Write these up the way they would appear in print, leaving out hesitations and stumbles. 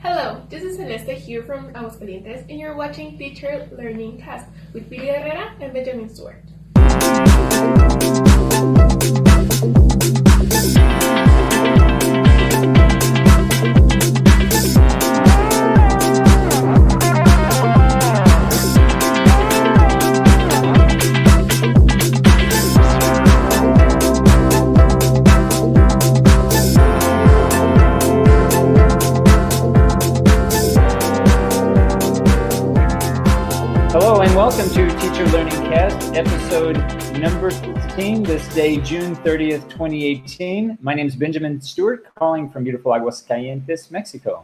Hello, this is Celeste here from Aguascalientes, and you're watching Teacher Learning Cast with Piry Herrera and Benjamin Stewart. Hello and welcome to Teacher Learning Cast, episode number 16, this day, June 30th, 2018. My name is Benjamin Stewart, calling from beautiful Aguascalientes, Mexico.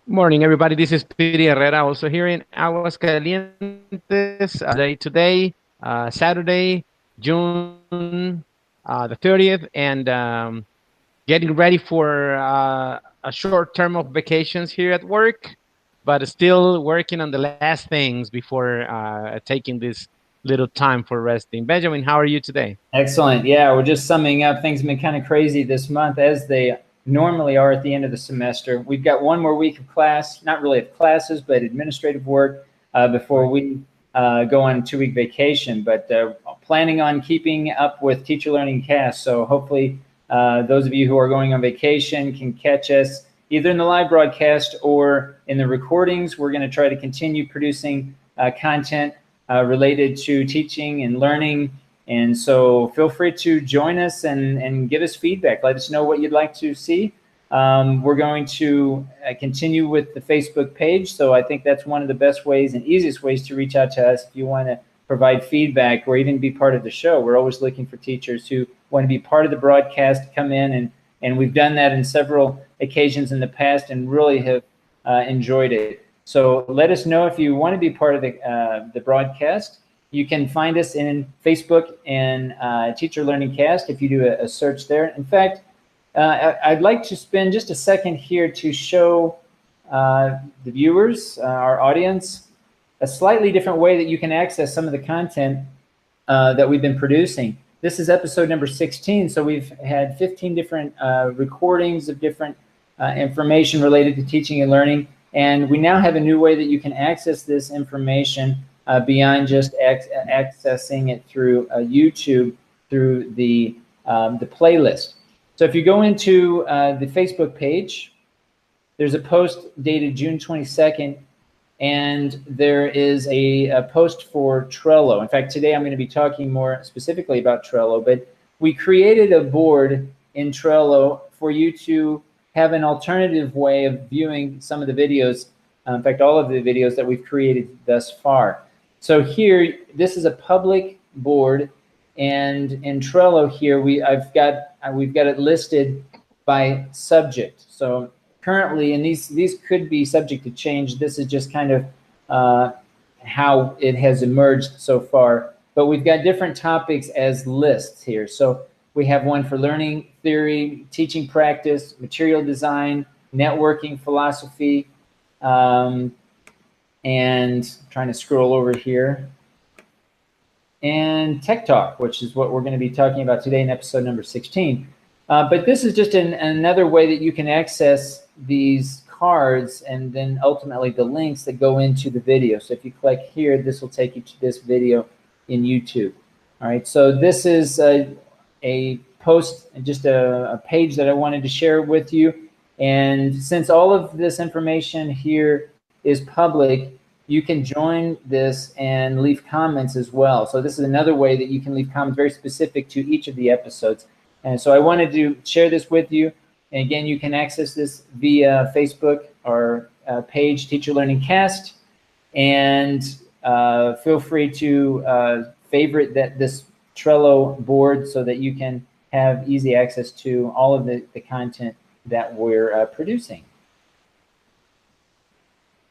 Morning, everybody. This is Piry Herrera, also here in Aguascalientes. Today, Saturday, June the 30th, and getting ready for a short term of vacations here at work, but still working on the last things before taking this little time for resting. Benjamin, how are you today? Excellent. Yeah, we're just summing up. Things have been kind of crazy this month, as they normally are at the end of the semester. We've got one more week of class, not really of classes, but administrative work before we go on a 2-week vacation. But planning on keeping up with Teacher Learning Cast. So hopefully those of you who are going on vacation can catch us either in the live broadcast or in the recordings. We're going to try to continue producing content related to teaching and learning. And so feel free to join us and give us feedback. Let us know what you'd like to see. We're going to continue with the Facebook page. So I think that's one of the best ways and easiest ways to reach out to us if you want to provide feedback or even be part of the show. We're always looking for teachers who want to be part of the broadcast, come in, and we've done that in several occasions in the past and really have enjoyed it. So let us know if you want to be part of the broadcast. You can find us in Facebook and Teacher Learning Cast if you do a search there. In fact, I'd like to spend just a second here to show the viewers, our audience, a slightly different way that you can access some of the content that we've been producing. This is episode number 16, so we've had 15 different recordings of different information related to teaching and learning, and we now have a new way that you can access this information beyond just accessing it through YouTube, through the playlist. So if you go into the Facebook page, there's a post dated June 22nd, and there is a post for Trello. In fact, today I'm going to be talking more specifically about Trello, but we created a board in Trello for you to have an alternative way of viewing some of the videos, in fact, all of the videos that we've created thus far. So here, this is a public board, and in Trello here, we've got it listed by subject. So currently, and these could be subject to change. This is just kind of how it has emerged so far. But we've got different topics as lists here. So we have one for learning theory, teaching practice, material design, networking philosophy, and trying to scroll over here, and Tech Talk, which is what we're going to be talking about today in episode number 16. But this is just another way that you can access these cards and then ultimately the links that go into the video. So if you click here, this will take you to this video in YouTube. All right, so this is a post, just a page that I wanted to share with you. And since all of this information here is public, you can join this and leave comments as well. So this is another way that you can leave comments very specific to each of the episodes. And so I wanted to share this with you. And again, you can access this via Facebook or page Teacher Learning Cast. And feel free to favorite this Trello board so that you can have easy access to all of the content that we're producing.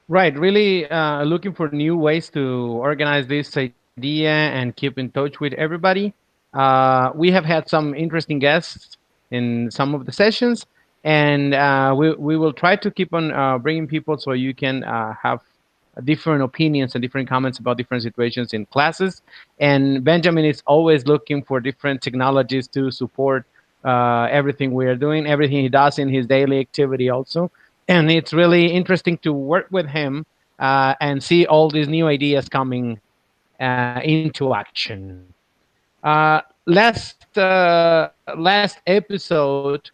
Right, really looking for new ways to organize this idea and keep in touch with everybody. We have had some interesting guests in some of the sessions, and we will try to keep on bringing people so you can have different opinions and different comments about different situations in classes. And Benjamin is always looking for different technologies to support everything we are doing, everything he does in his daily activity also. and it's really interesting to work with him and see all these new ideas coming into action. Last episode,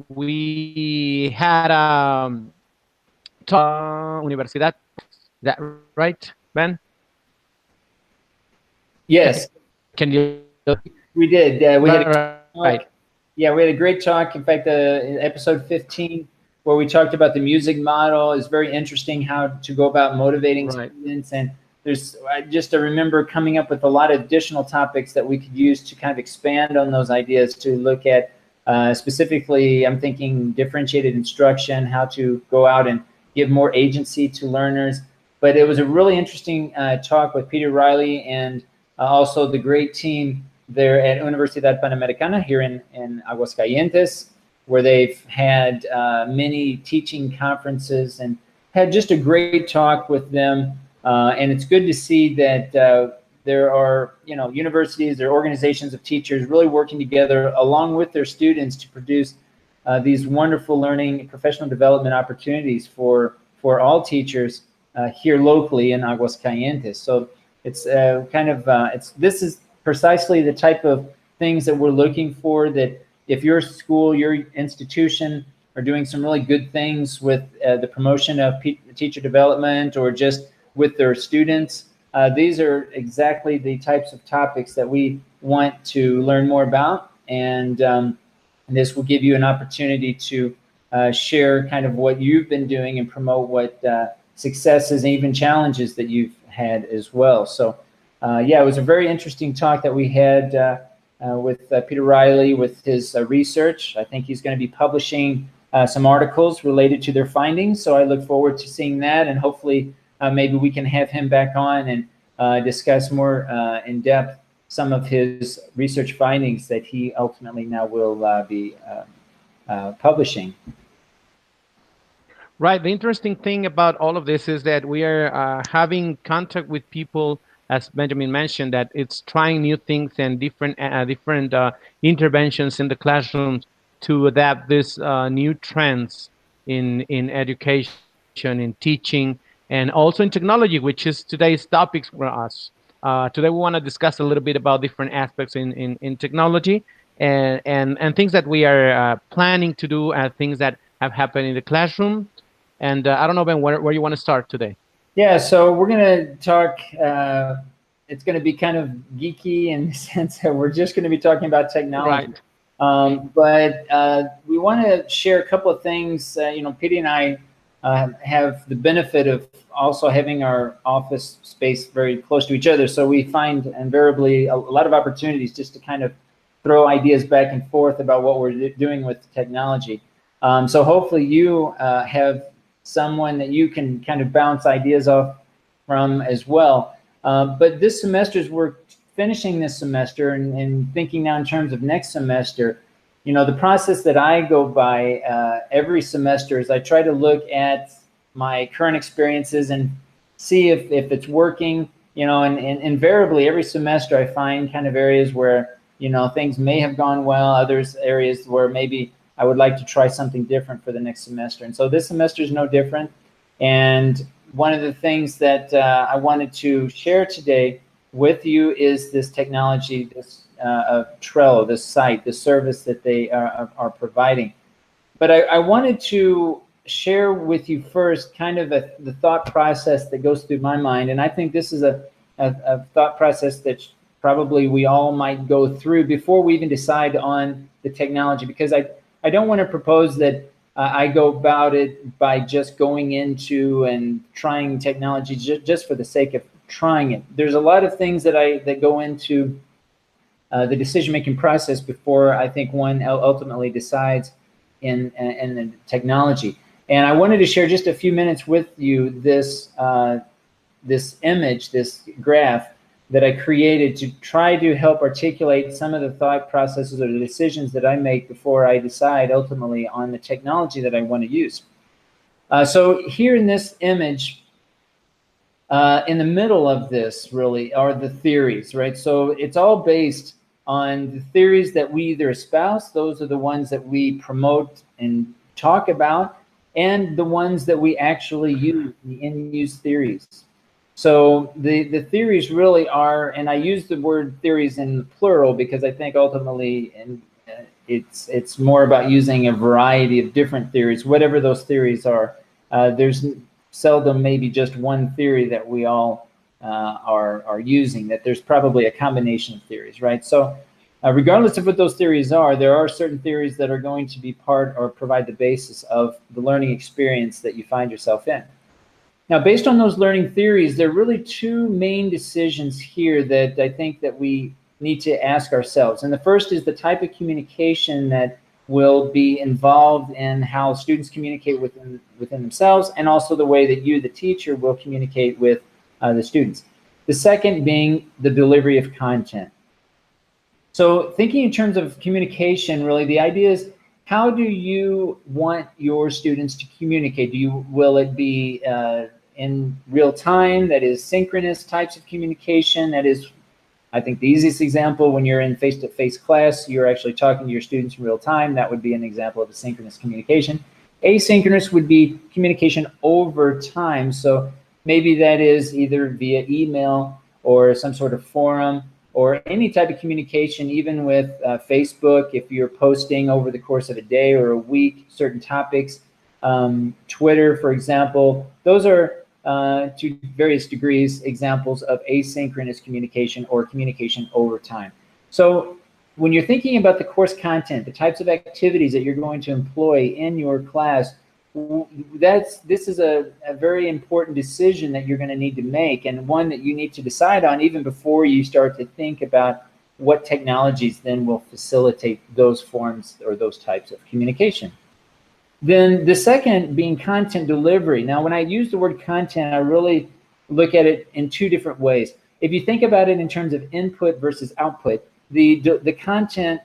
we had talk about universidad. Is that right, Ben? Yes, Can you? we did. We had a Right. talk. Yeah, we had a great talk. In fact, episode 15, where we talked about the music model, is very interesting. How to go about motivating Right. students, and I remember coming up with a lot of additional topics that we could use to kind of expand on those ideas to look at specifically. I'm thinking differentiated instruction, how to go out and give more agency to learners. But it was a really interesting talk with Peter Riley and also the great team there at Universidad Panamericana here in Aguascalientes, where they've had many teaching conferences and had just a great talk with them. And it's good to see that there are, universities or organizations of teachers really working together along with their students to produce these wonderful learning, professional development opportunities for all teachers here locally in Aguascalientes. So it's this is precisely the type of things that we're looking for, that if your school, your institution are doing some really good things with the promotion of teacher development or just with their students, these are exactly the types of topics that we want to learn more about. And this will give you an opportunity to share kind of what you've been doing and promote what successes and even challenges that you've had as well. So yeah, it was a very interesting talk that we had with Peter Riley with his research. I think he's going to be publishing some articles related to their findings. So I look forward to seeing that, and hopefully maybe we can have him back on and discuss more in depth some of his research findings that he ultimately now will be publishing. Right. The interesting thing about all of this is that we are having contact with people, as Benjamin mentioned, that it's trying new things and different interventions in the classrooms to adapt these new trends in education, in teaching, and also in technology, which is today's topics for us. Today we want to discuss a little bit about different aspects in technology and things that we are planning to do, things that have happened in the classroom. And I don't know, Ben, where you want to start today? Yeah, so we're going to talk, it's going to be kind of geeky in the sense that we're just going to be talking about technology. Right. But we want to share a couple of things. Petey and I have the benefit of also having our office space very close to each other. So we find invariably a lot of opportunities just to kind of throw ideas back and forth about what we're doing with technology. So hopefully you have someone that you can kind of bounce ideas off from as well. But this semester, as we're finishing this semester and thinking now in terms of next semester, the process that I go by every semester is I try to look at my current experiences and see if it's working, and invariably every semester I find kind of areas where, things may have gone well, others areas where maybe I would like to try something different for the next semester. And so this semester is no different. And one of the things that I wanted to share today with you is this technology, this of Trello, this site, this service that they are providing. But I wanted to share with you first kind of the thought process that goes through my mind. And I think this is a thought process that probably we all might go through before we even decide on the technology, because I don't want to propose that I go about it by just going into and trying technology just for the sake of trying it. There's a lot of things that go into the decision-making process before I think one ultimately decides in the technology. And I wanted to share just a few minutes with you this image, this graph that I created to try to help articulate some of the thought processes or the decisions that I make before I decide ultimately on the technology that I want to use. So here in this image, in the middle of this really are the theories, right? So it's all based on the theories that we either espouse, those are the ones that we promote and talk about, and the ones that we actually use, the in-use theories. So the theories really are, and I use the word theories in the plural because I think ultimately it's more about using a variety of different theories, whatever those theories are. There's seldom maybe just one theory that we all are using, that there's probably a combination of theories, right? So regardless of what those theories are, there are certain theories that are going to be part or provide the basis of the learning experience that you find yourself in. Now, based on those learning theories, there are really two main decisions here that I think that we need to ask ourselves. And the first is the type of communication that will be involved in how students communicate within themselves, and also the way that you, the teacher, will communicate with the students. The second being the delivery of content. So thinking in terms of communication, really, the idea is, how do you want your students to communicate? Will it be in real time, that is synchronous types of communication? That is, I think, the easiest example, when you're in face-to-face class, you're actually talking to your students in real time. That would be an example of a synchronous communication. Asynchronous would be communication over time. So maybe that is either via email or some sort of forum, or any type of communication, even with Facebook, if you're posting over the course of a day or a week certain topics. Twitter, for example, those are to various degrees examples of asynchronous communication or communication over time. So when you're thinking about the course content, the types of activities that you're going to employ in your class, this is a very important decision that you're going to need to make, and one that you need to decide on even before you start to think about what technologies then will facilitate those forms or those types of communication. Then the second being content delivery. Now, when I use the word content, I really look at it in two different ways. If you think about it in terms of input versus output, the content,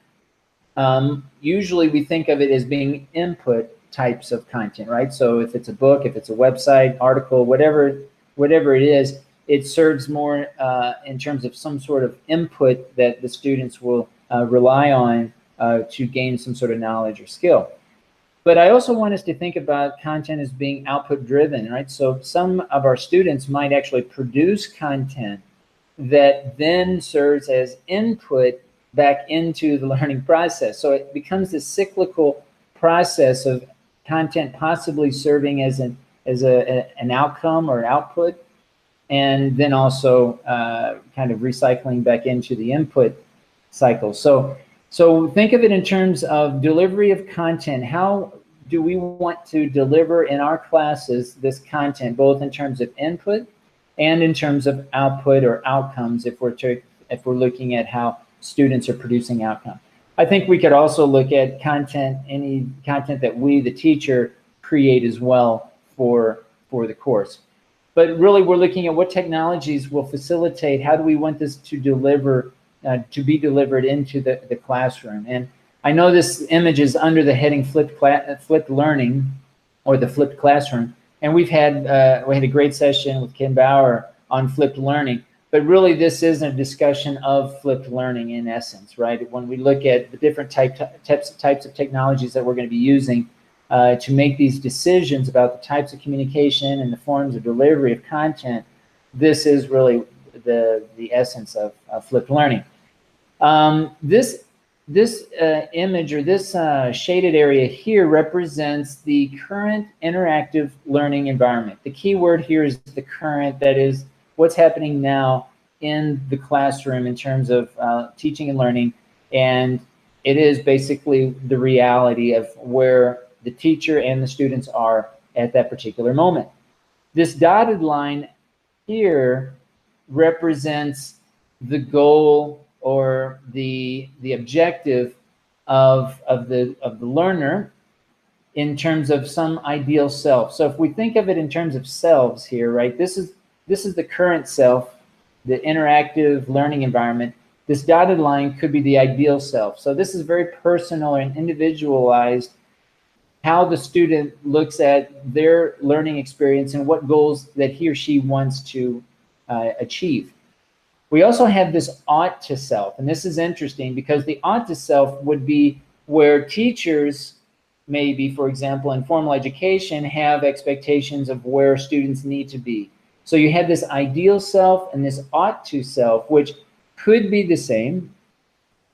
usually we think of it as being input types of content, right? So if it's a book, if it's a website, article, whatever it is, it serves more in terms of some sort of input that the students will rely on to gain some sort of knowledge or skill. But I also want us to think about content as being output driven, right? So some of our students might actually produce content that then serves as input back into the learning process. So it becomes this cyclical process of content possibly serving as an outcome or output, and then also kind of recycling back into the input cycle. So think of it in terms of delivery of content. How do we want to deliver in our classes this content, both in terms of input and in terms of output or outcomes, if we're looking at how students are producing outcome? I think we could also look at content, any content that we, the teacher, create as well for the course. But really, we're looking at what technologies will facilitate, how do we want this to deliver, to be delivered into the classroom. And I know this image is under the heading flipped learning, or the flipped classroom. And we had a great session with Kim Bauer on flipped learning. But really, this is a discussion of flipped learning in essence, right? When we look at the different types of technologies that we're going to be using to make these decisions about the types of communication and the forms of delivery of content, this is really the essence of flipped learning. This image, or this shaded area here, represents the current interactive learning environment. The key word here is the current, that is what's happening now in the classroom in terms of teaching and learning. And it is basically the reality of where the teacher and the students are at that particular moment. This dotted line here represents the goal or the objective of the learner in terms of some ideal self. So if we think of it in terms of selves here, right, this is the current self, the interactive learning environment. This dotted line could be the ideal self. So this is very personal and individualized, how the student looks at their learning experience and what goals that he or she wants to achieve. We also have this ought to self, and this is interesting because the ought to self would be where teachers maybe, for example, in formal education, have expectations of where students need to be. So you have this ideal self and this ought to self, which could be the same,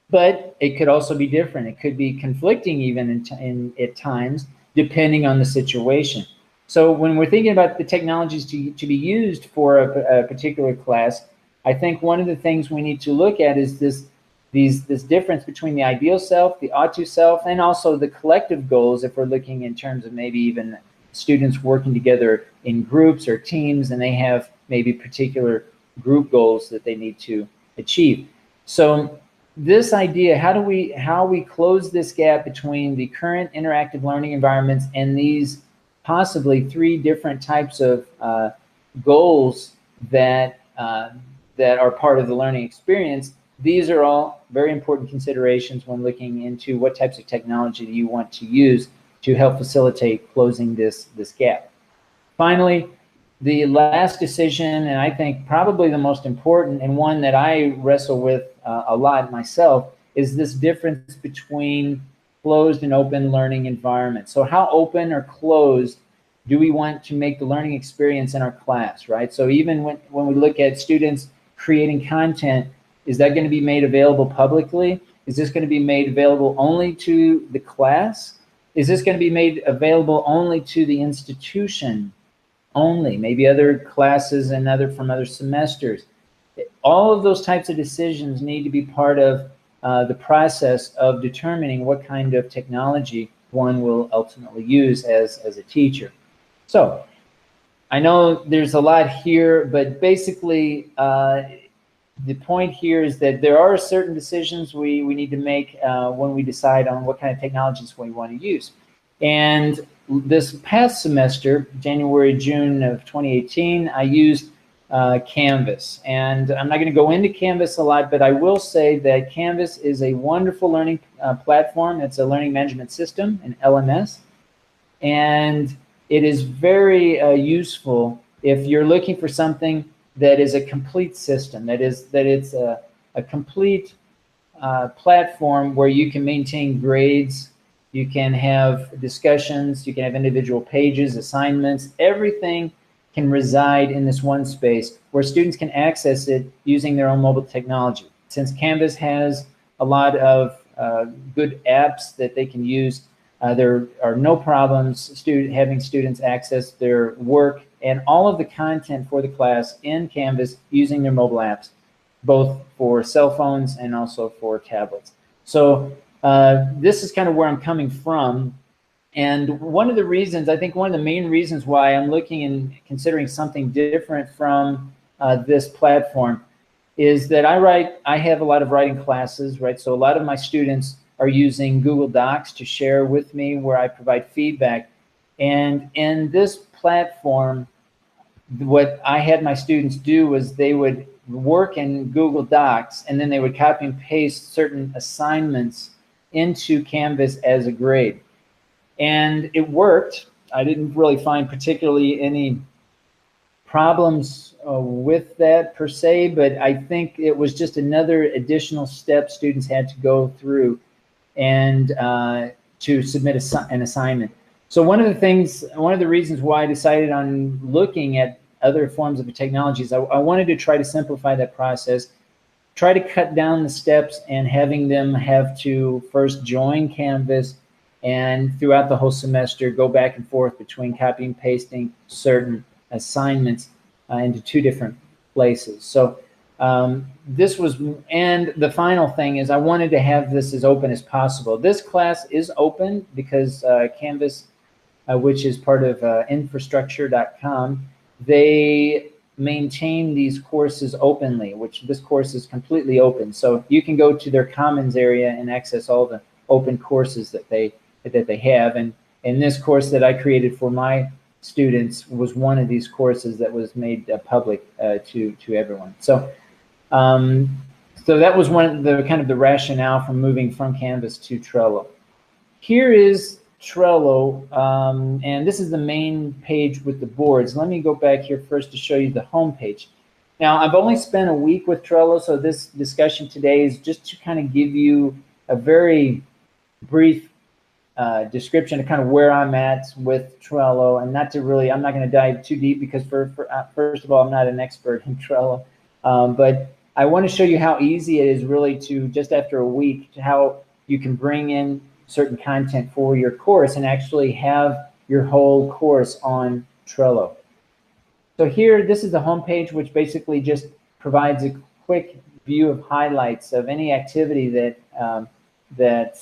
but it could also be different. It could be conflicting even at times, depending on the situation. So when we're thinking about the technologies to be used for a particular class, I think one of the things we need to look at is this difference between the ideal self, the ought to self, and also the collective goals, if we're looking in terms of maybe even students working together in groups or teams, and they have maybe particular group goals that they need to achieve. So this idea, how we close this gap between the current interactive learning environments and these possibly 3 different types of goals that are part of the learning experience. These are all very important considerations when looking into what types of technology that you want to use to help facilitate closing this gap. Finally, the last decision, and I think probably the most important, and one that I wrestle with a lot myself, is this difference between closed and open learning environments. So how open or closed do we want to make the learning experience in our class, right? So even when we look at students creating content, is that going to be made available publicly? Is this going to be made available only to the class? Is this going to be made available only to the institution only? Maybe other classes and from other semesters. All of those types of decisions need to be part of the process of determining what kind of technology one will ultimately use as a teacher. So I know there's a lot here, but basically the point here is that there are certain decisions we need to make when we decide on what kind of technologies we want to use. And this past semester, January, June of 2018, I used Canvas. And I'm not going to go into Canvas a lot, but I will say that Canvas is a wonderful learning platform. It's a learning management system, an LMS. And it is very useful if you're looking for something that is a complete system, that it's a complete platform where you can maintain grades, you can have discussions, you can have individual pages, assignments, everything can reside in this one space where students can access it using their own mobile technology. Since Canvas has a lot of good apps that they can use, there are no problems having students access their work and all of the content for the class in Canvas using their mobile apps, both for cell phones and also for tablets. So this is kind of where I'm coming from. And one of the reasons, I think one of the main reasons why I'm looking and considering something different from this platform is that I have a lot of writing classes, right? So a lot of my students are using Google Docs to share with me where I provide feedback. And in this platform, what I had my students do was they would work in Google Docs and then they would copy and paste certain assignments into Canvas as a grade. And it worked. I didn't really find particularly any problems with that per se, but I think it was just another additional step students had to go through and to submit an assignment. So one of the reasons why I decided on looking at other forms of technologies, I wanted to try to simplify that process, try to cut down the steps and having them have to first join Canvas and throughout the whole semester go back and forth between copying and pasting certain assignments into 2 different places. So this was, and the final thing is I wanted to have this as open as possible. This class is open because Canvas, which is part of infrastructure.com, they maintain these courses openly, which this course is completely open. So you can go to their Commons area and access all the open courses that they have. And this course that I created for my students was one of these courses that was made public to everyone. So so that was one of the kind of the rationale for moving from Canvas to Trello. Here is Trello, and this is the main page with the boards. Let me go back here first to show you the home page. Now, I've only spent a week with Trello, so this discussion today is just to kind of give you a very brief description of kind of where I'm at with Trello, and I'm not going to dive too deep because first of all, I'm not an expert in Trello, but I want to show you how easy it is really to, just after a week, to how you can bring in certain content for your course and actually have your whole course on Trello. So here, this is the home page, which basically just provides a quick view of highlights of any activity that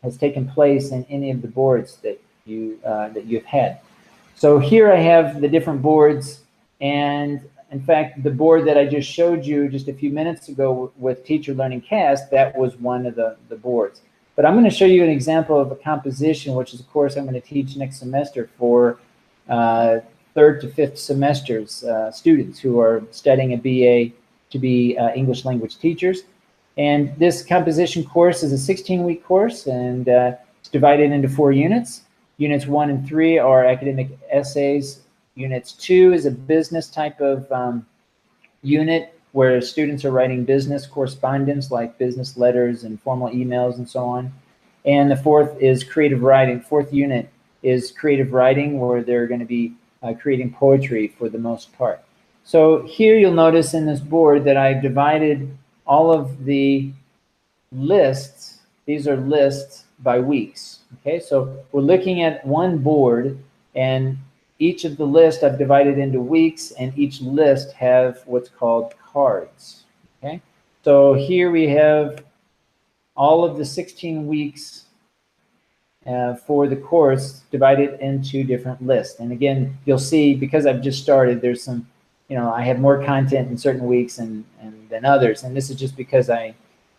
has taken place in any of the boards that you've had. So here I have the different boards, and in fact, the board that I just showed you just a few minutes ago with Teacher Learning Cast, that was one of the boards. But I'm going to show you an example of a composition, which is a course I'm going to teach next semester for third to fifth semesters, students who are studying a BA to be English language teachers. And this composition course is a 16-week course, and it's divided into 4 units. Units 1 and 3 are academic essays. Units 2 is a business type of unit where students are writing business correspondence like business letters and formal emails and so on. And the 4th is creative writing. 4th unit is creative writing, where they're going to be creating poetry for the most part. So here you'll notice in this board that I've divided all of the lists. These are lists by weeks. Okay, so we're looking at one board, and each of the lists I've divided into weeks, and each list have what's called cards. Okay, so here we have all of the 16 weeks for the course divided into different lists. And again, you'll see, because I've just started, there's some, I have more content in certain weeks and than others, and this is just because I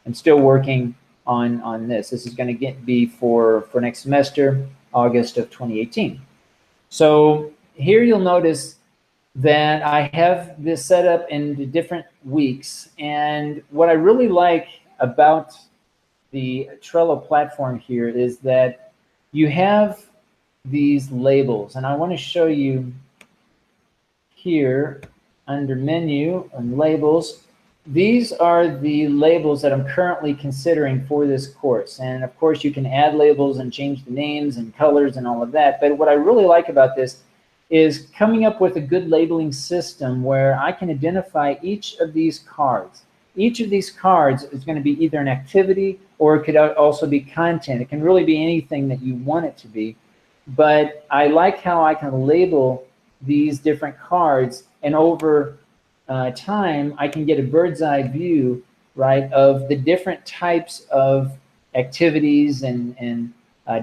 am still working on this. This is going to be for next semester, August of 2018. So here you'll notice that I have this set up in different weeks, and what I really like about the Trello platform here is that you have these labels, and I want to show you here under menu and labels. These are the labels that I'm currently considering for this course, and of course you can add labels and change the names and colors and all of that, but what I really like about this is coming up with a good labeling system where I can identify each of these cards. Each of these cards is going to be either an activity, or it could also be content. It can really be anything that you want it to be, but I like how I can label these different cards, and over time I can get a bird's eye view, right, of the different types of activities and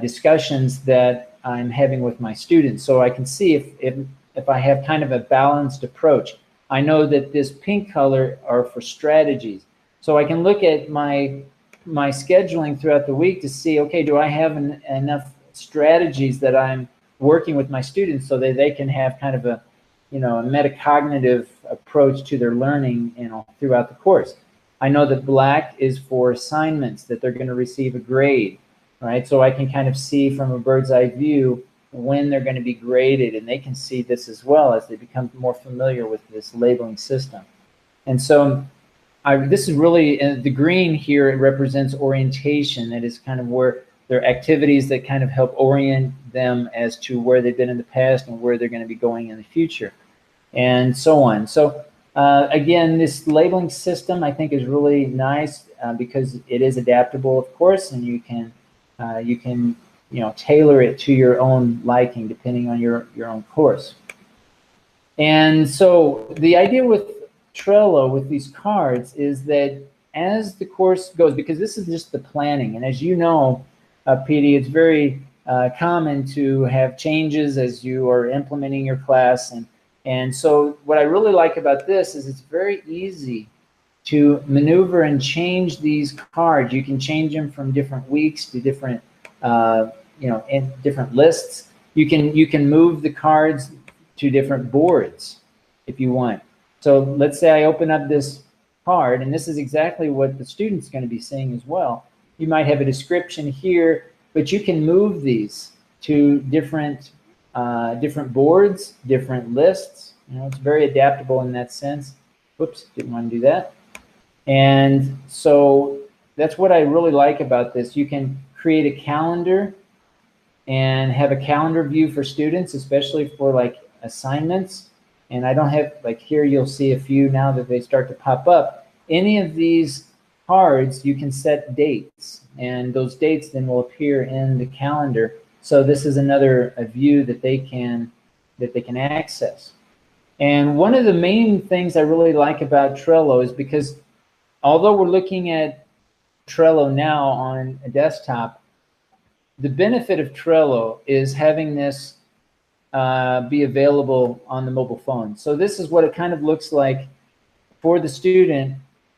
discussions that I'm having with my students, so I can see if I have kind of a balanced approach. I know that this pink color are for strategies, so I can look at my scheduling throughout the week to see, okay, do I have enough strategies that I'm working with my students so that they can have kind of a metacognitive approach to their learning throughout the course. I know that black is for assignments, that they're going to receive a grade, right? So I can kind of see from a bird's eye view when they're going to be graded, and they can see this as well as they become more familiar with this labeling system. And so this is really, the green here, it represents orientation. That is kind of where there are activities that kind of help orient them as to where they've been in the past and where they're going to be going in the future, and so on. So again, this labeling system I think is really nice because it is adaptable, of course, and you can tailor it to your own liking depending on your own course. And so the idea with Trello, with these cards, is that as the course goes, because this is just the planning, and as you know, PD, it's very common to have changes as you are implementing your class, and so what I really like about this is it's very easy to maneuver and change these cards. You can change them from different weeks to different in different lists. You can move the cards to different boards if you want. So let's say I open up this card, and this is exactly what the student's going to be seeing as well. You might have a description here, but you can move these to different boards, different lists. It's very adaptable in that sense. Whoops, didn't want to do that. And so that's what I really like about this. You can create a calendar and have a calendar view for students, especially for like assignments. And I don't have, like here you'll see a few now that they start to pop up. Any of these cards, you can set dates, and those dates then will appear in the calendar. So this is another view that they can access. And one of the main things I really like about Trello is because although we're looking at Trello now on a desktop, the benefit of Trello is having this be available on the mobile phone. So this is what it kind of looks like for the student.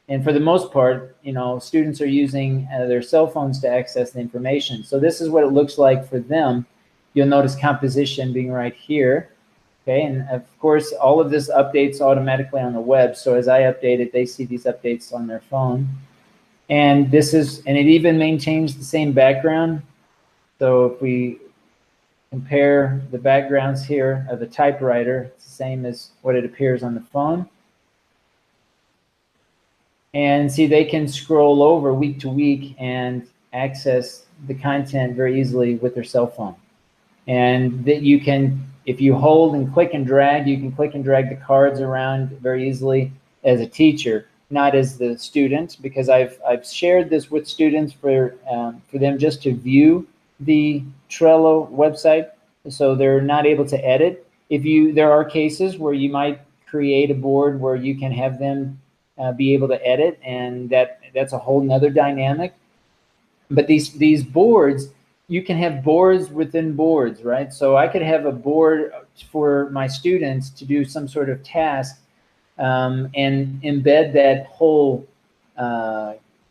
And for the most part, you know, students are using their cell phones to access the information. So this is what it looks like for them. You'll notice composition being right here. Okay, and of course, all of this updates automatically on the web. So as I update it, they see these updates on their phone. And this is, and it even maintains the same background. So if we compare the backgrounds here of the typewriter, it's the same as what it appears on the phone. And see, they can scroll over week to week and access the content very easily with their cell phone. And that you can, if you hold and click and drag, you can click and drag the cards around very easily as a teacher, not as the student, because I've shared this with students for them just to view the Trello website, so they're not able to edit. There are cases where you might create a board where you can have them be able to edit, and that's a whole nother dynamic. But these boards, you can have boards within boards, right? So I could have a board for my students to do some sort of task and embed that whole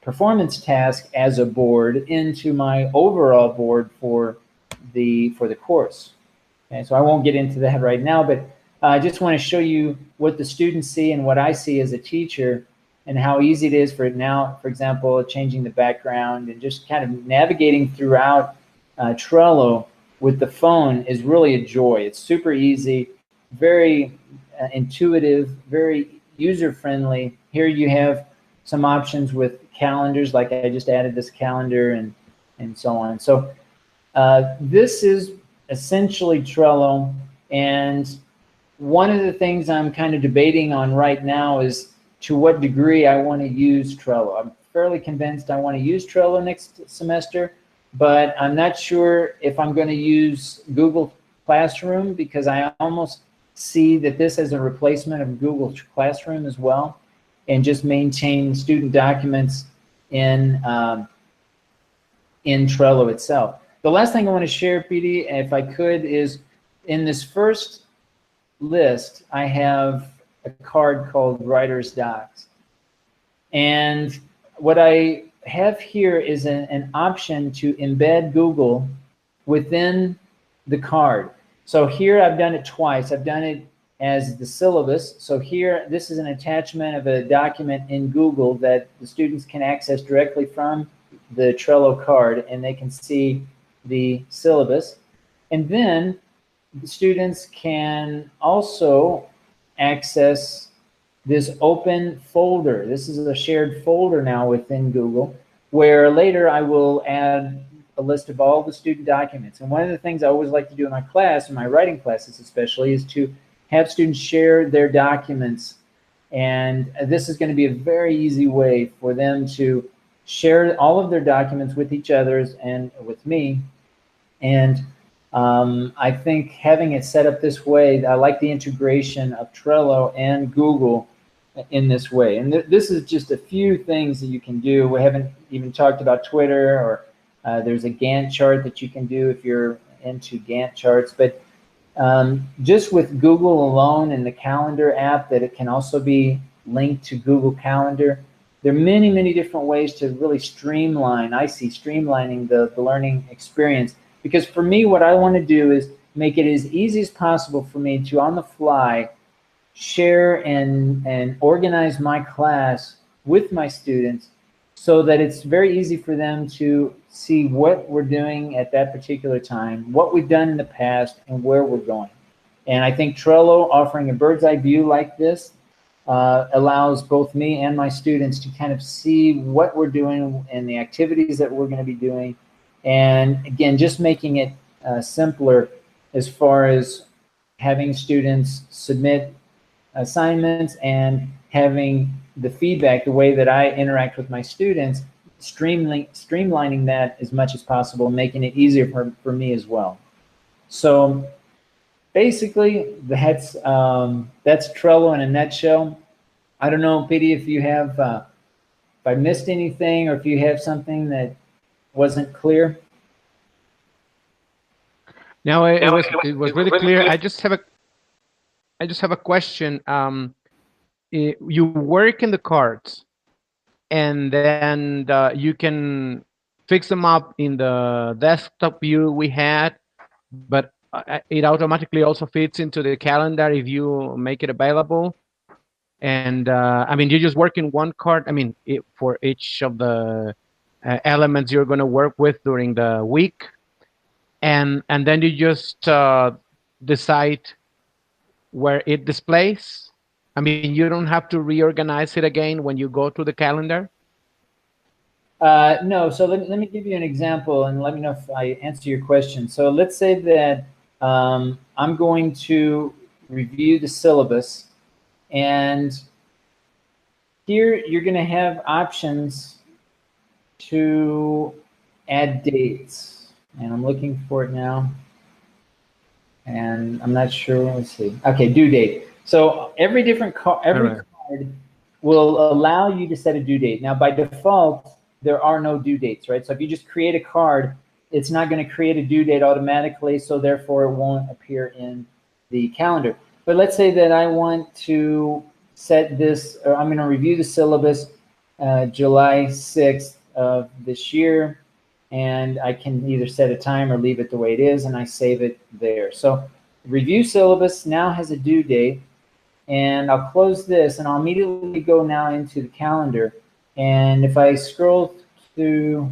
performance task as a board into my overall board for the course. Okay, so I won't get into that right now, but I just want to show you what the students see and what I see as a teacher, and how easy it is for it now, for example, changing the background and just kind of navigating throughout Trello with the phone is really a joy. It's super easy, very intuitive, very user-friendly. Here you have some options with calendars, like I just added this calendar and so on. So this is essentially Trello, and one of the things I'm kind of debating on right now is to what degree I want to use Trello. I'm fairly convinced I want to use Trello next semester, but I'm not sure if I'm going to use Google Classroom, because I almost see that this as a replacement of Google Classroom as well, and just maintain student documents in Trello itself. The last thing I want to share, PD, if I could, is in this first list, I have a card called Writer's Docs. And what I have here is an option to embed Google within the card. So here I've done it twice. I've done it as the syllabus. So here, this is an attachment of a document in Google that the students can access directly from the Trello card, and they can see the syllabus. And then the students can also access this open folder. This is a shared folder now within Google, where later I will add a list of all the student documents. And one of the things I always like to do in my class, in my writing classes especially, is to have students share their documents. And this is going to be a very easy way for them to share all of their documents with each other and with me. And I think having it set up this way, I like the integration of Trello and Google in this way. And this is just a few things that you can do. We haven't even talked about Twitter, or there's a Gantt chart that you can do if you're into Gantt charts. But just with Google alone and the calendar app, that it can also be linked to Google Calendar. There are many, many different ways to really streamline. I see streamlining the learning experience. Because for me, what I want to do is make it as easy as possible for me to, on the fly, share and organize my class with my students, so that it's very easy for them to see what we're doing at that particular time, what we've done in the past, and where we're going. And I think Trello, offering a bird's eye view like this, allows both me and my students to kind of see what we're doing and the activities that we're going to be doing. And again, just making it simpler as far as having students submit assignments and having the feedback, the way that I interact with my students, streamlining that as much as possible, making it easier for me as well. So basically, that's Trello in a nutshell. I don't know, Piry, if you have, if I missed anything or if you have something that wasn't clear. No, it was really clear. I just have a question. You work in the cards, and then you can fix them up in the desktop view we had, but it automatically also fits into the calendar if you make it available. And I mean, you just work in one card. I mean, for each of the elements you're going to work with during the week, and then you just decide where it displays. I mean, you don't have to reorganize it again when you go to the calendar. No, so let me give you an example and let me know if I answer your question. So let's say that I'm going to review the syllabus, and here you're going to have options to add dates. And I'm looking for it now. And I'm not sure, let's see. Okay, due date. So every card will allow you to set a due date. Now, by default, there are no due dates, right? So if you just create a card, it's not going to create a due date automatically, so therefore it won't appear in the calendar. But let's say that I want to set this, or I'm going to review the syllabus July 6th of this year, and I can either set a time or leave it the way it is, and I save it there. So review syllabus now has a due date, and I'll close this, and I'll immediately go now into the calendar. And if I scroll to,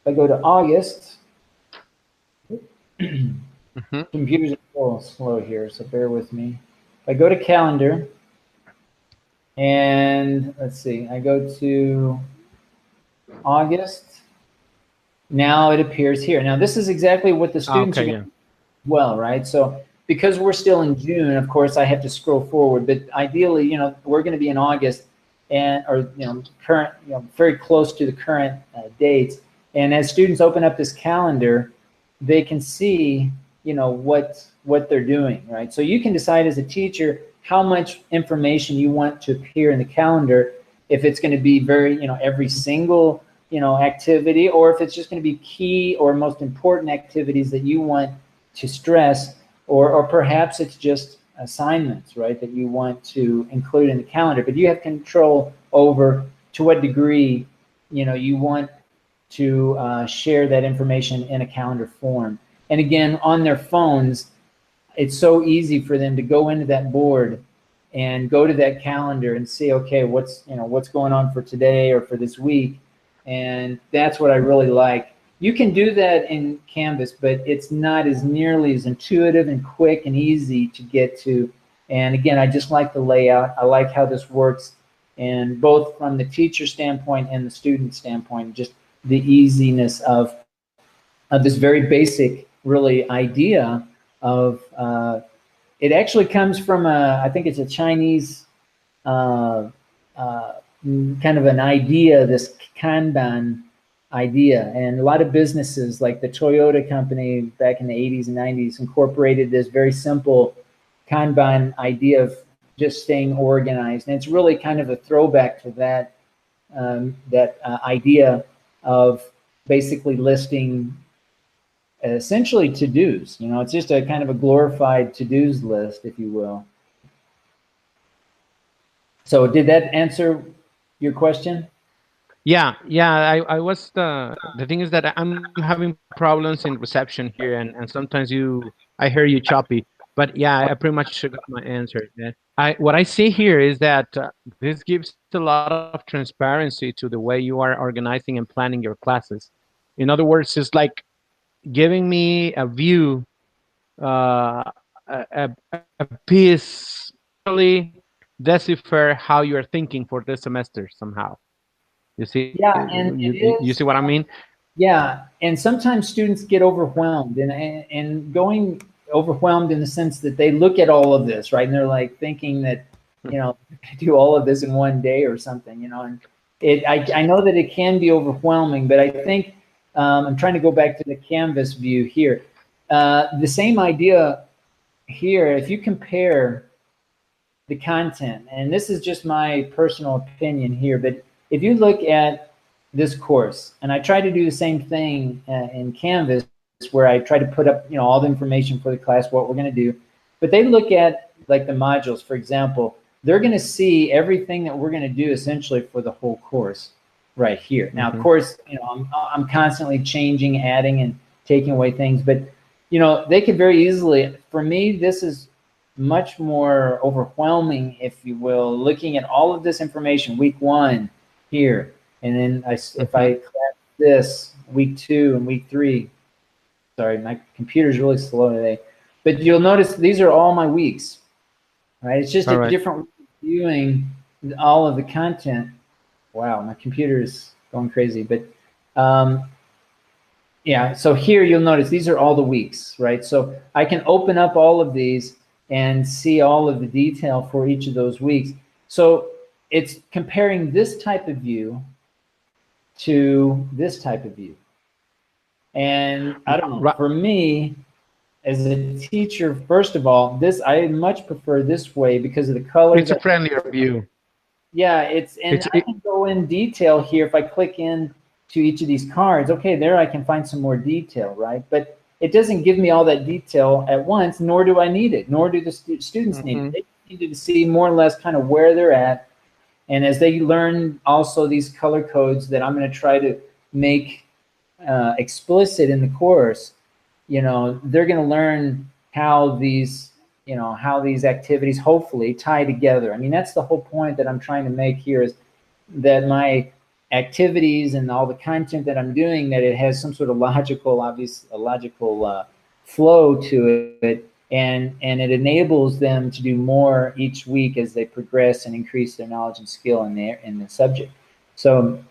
if I go to August, computers are a little slow here, so bear with me. If I go to calendar, and let's see, I go to August, now it appears here. Now this is exactly what the students are going to do as well, right? So because we're still in June, of course, I have to scroll forward, but ideally, you know, we're going to be in August, and current, very close to the current dates. And as students open up this calendar, they can see, what they're doing, right? So you can decide as a teacher how much information you want to appear in the calendar, if it's going to be very, every single, activity, or if it's just going to be key or most important activities that you want to stress, or perhaps it's just assignments, right, that you want to include in the calendar. But you have control over to what degree, you want to share that information in a calendar form. And again, on their phones, it's so easy for them to go into that board and go to that calendar and see, okay, what's going on for today or for this week. And that's what I really like. You can do that in Canvas, but it's not as nearly as intuitive and quick and easy to get to. And again, I just like the layout. I like how this works, and both from the teacher standpoint and the student standpoint, just the easiness of this very basic, really, idea of, it actually comes from I think it's a Chinese kind of an idea, this Kanban idea, and a lot of businesses like the Toyota company back in the 80s and 90s incorporated this very simple Kanban idea of just staying organized. And it's really kind of a throwback to that idea of basically listing essentially to-dos. It's just a kind of a glorified to-dos list, if you will. So did that answer your question? Yeah. I was the thing is that I'm having problems in reception here, and sometimes I hear you choppy. But yeah, I pretty much got my answer. What I see here is that this gives a lot of transparency to the way you are organizing and planning your classes. In other words, it's like giving me a view, a piece, really decipher how you're thinking for this semester somehow. You see? Yeah, and you see what I mean? Yeah, and sometimes students get overwhelmed and going overwhelmed in the sense that they look at all of this, right? And they're like thinking that, I do all of this in one day or something, and I know that it can be overwhelming, but I think I'm trying to go back to the Canvas view here. The same idea here, if you compare the content, and this is just my personal opinion here, but if you look at this course, and I try to do the same thing in Canvas, where I try to put up, all the information for the class, what we're going to do, but they look at like the modules, for example, they're going to see everything that we're going to do essentially for the whole course right here. Now, of course, I'm constantly changing, adding, and taking away things, but they could very easily, for me, this is much more overwhelming, if you will, looking at all of this information, week 1 here, and then if I collapse this, week 2 and week 3, sorry, my computer's really slow today, but you'll notice these are all my weeks, right? It's just a different way of viewing all of the content. Wow, my computer is going crazy, but yeah, so here you'll notice these are all the weeks, right? So I can open up all of these and see all of the detail for each of those weeks. So it's comparing this type of view to this type of view. And I don't know, for me, as a teacher, first of all, I much prefer this way because of the color. It's a friendlier view. Yeah, I can go in detail here if I click in to each of these cards. Okay, there I can find some more detail, right? But it doesn't give me all that detail at once, nor do I need it, nor do the students need it. They need to see more or less kind of where they're at. And as they learn also these color codes that I'm going to try to make explicit in the course, they're going to learn how these activities hopefully tie together. I mean, that's the whole point that I'm trying to make here, is that my activities and all the content that I'm doing, that it has some sort of logical flow to it, and it enables them to do more each week as they progress and increase their knowledge and skill in the subject. So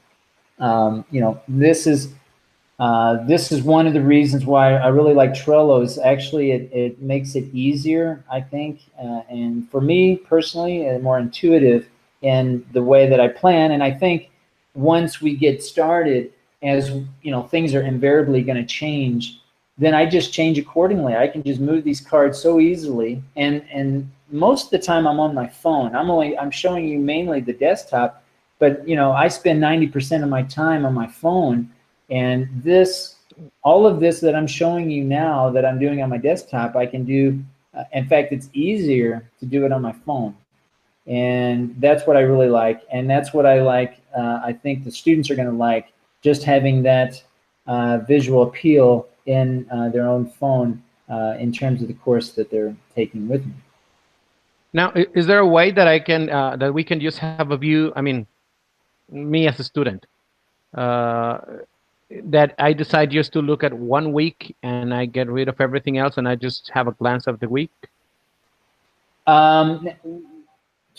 this is one of the reasons why I really like Trello. Is actually it makes it easier, I think, and for me personally, more intuitive in the way that I plan. And I think once we get started, as things are invariably going to change, then I just change accordingly. I can just move these cards so easily, and most of the time I'm on my phone. I'm showing you mainly the desktop, but I spend 90% of my time on my phone. And all of this that I'm showing you now that I'm doing on my desktop, I can do. In fact, it's easier to do it on my phone. And that's what I really like. And that's what I like. I think the students are going to like just having that visual appeal in their own phone in terms of the course that they're taking with me. Now, is there a way that that we can just have a view? I mean, me as a student, that I decide just to look at 1 week and I get rid of everything else and I just have a glance of the week?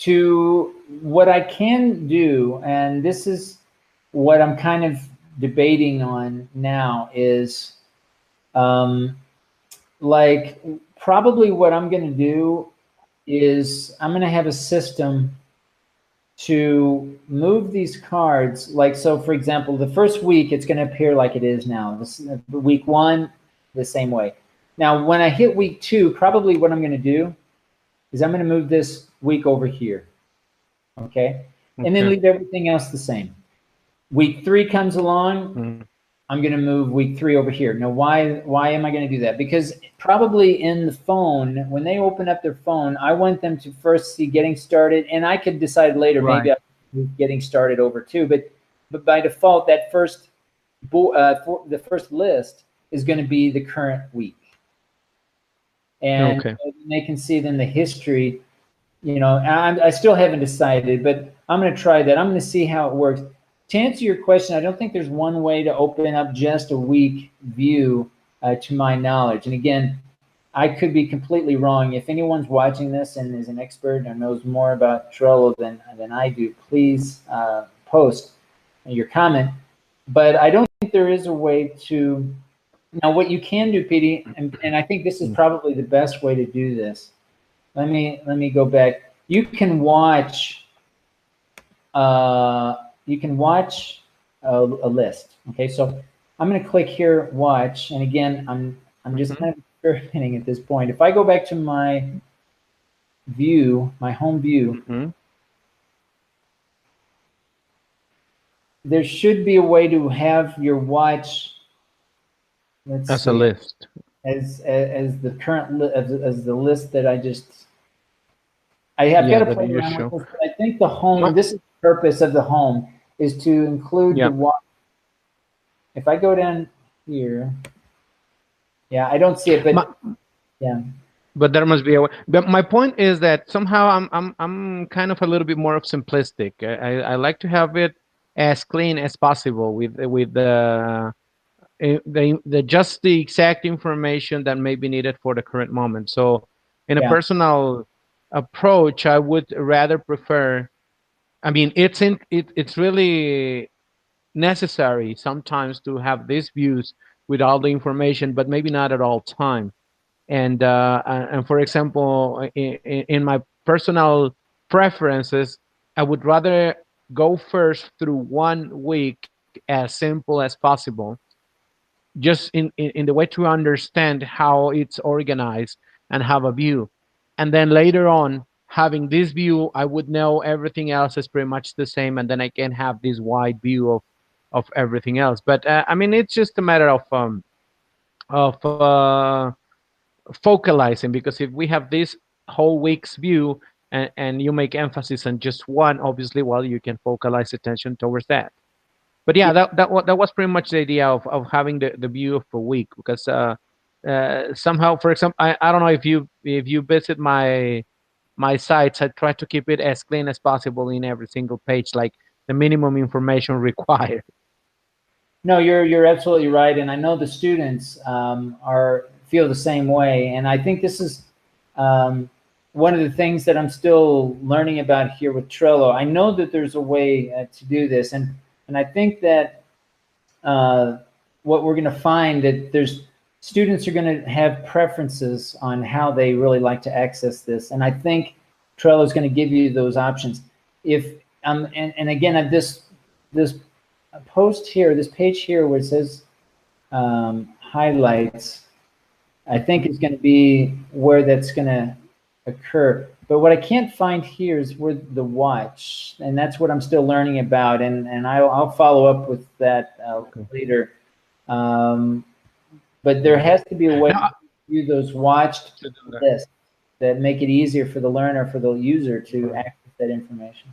To what I can do, and this is what I'm kind of debating on now, is like probably what I'm going to do is I'm going to have a system to move these cards. Like, so for example, the first week, it's going to appear like it is now. This week 1, the same way. Now, when I hit week 2, probably what I'm going to do is I'm going to move this week over here, okay? And then leave everything else the same. Week 3 comes along, I'm going to move week 3 over here. Now, why am I going to do that? Because probably in the phone, when they open up their phone, I want them to first see getting started, and I could decide later, maybe I'll move getting started over too. But by default, that the first list is going to be the current week. And they can see then the history. I still haven't decided, but I'm going to try that. I'm going to see how it works. To answer your question, I don't think there's one way to open up just a week view to my knowledge. And again, I could be completely wrong. If anyone's watching this and is an expert or knows more about Trello than I do, please post your comment. but I don't think there is a way to. Now, what you can do, Petey, and I think this is probably the best way to do this. Let me go back. You can watch. You can watch a list. Okay, so I'm going to click here, watch, and again, I'm just kind of experimenting at this point. If I go back to my view, my home view, there should be a way to have your watch. Let's as see, a list, as the current as the list that I just. I have got to play around with this, but I think the home. This is the purpose of the home is to include the watch. If I go down here, yeah, I don't see it, but yeah. But there must be a way. But my point is that somehow I'm kind of a little bit more of simplistic. I like to have it as clean as possible with the just the exact information that may be needed for the current moment. So in a personal approach, I would rather prefer. I mean, it's really necessary sometimes to have these views with all the information, but maybe not at all time. And for example, in my personal preferences, I would rather go first through 1 week as simple as possible, just in the way to understand how it's organized and have a view. And then later on, having this view, I would know everything else is pretty much the same, and then I can have this wide view of everything else. But I mean, it's just a matter of focalizing, because if we have this whole week's view and you make emphasis on just one, obviously, well, you can focalize attention towards that. But yeah, that was pretty much the idea of having the view of a week, because somehow, for example, I don't know if you visit my sites, I try to keep it as clean as possible in every single page, like the minimum information required. No, you're absolutely right, and I know the students feel the same way, and I think this is one of the things that I'm still learning about here with Trello. I know that there's a way to do this, and I think that what we're going to find that there's students are going to have preferences on how they really like to access this, and I think Trello is going to give you those options. If and again, this post here, this page here where it says highlights, I think is going to be where that's going to occur. But what I can't find here is where the watch, and that's what I'm still learning about, and I'll follow up with that later. But there has to be a way to view those watched lists that make it easier for the learner, for the user to access that information.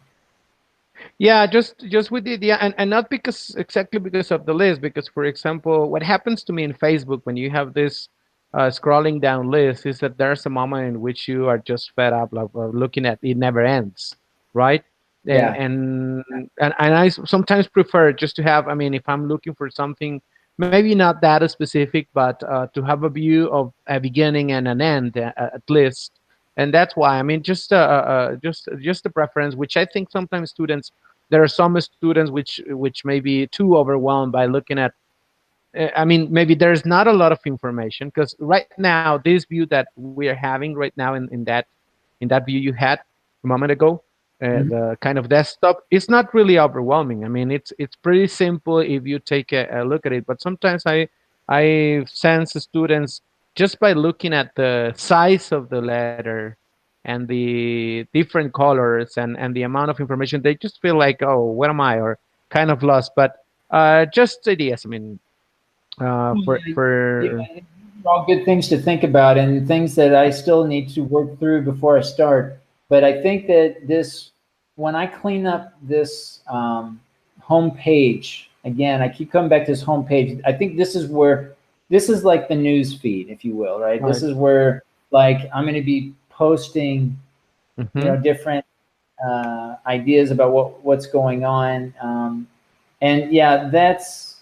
Yeah, just with the idea, and not exactly because of the list, because for example, what happens to me in Facebook when you have this scrolling down list is that there's a moment in which you are just fed up of looking at it never ends, right? Yeah. And I sometimes prefer just to have, I mean, if I'm looking for something, maybe not that specific, but to have a view of a beginning and an end at least. And that's why, I mean, just a preference, which I think sometimes students, there are some students which may be too overwhelmed by looking at. I mean, maybe there's not a lot of information, because right now this view that we are having right now in that view you had a moment ago, the kind of desktop, it's not really overwhelming. I mean, it's pretty simple if you take a look at it. But sometimes I sense students, just by looking at the size of the letter and the different colors and the amount of information, they just feel like, oh, what am I, or kind of lost. But just ideas. I mean, for all good things to think about and things that I still need to work through before I start. But I think that when I clean up this home page, again, I keep coming back to this home page. I think this is like the news feed, if you will, right? This is where, like, I'm going to be posting, different ideas about what's going on. And yeah, that's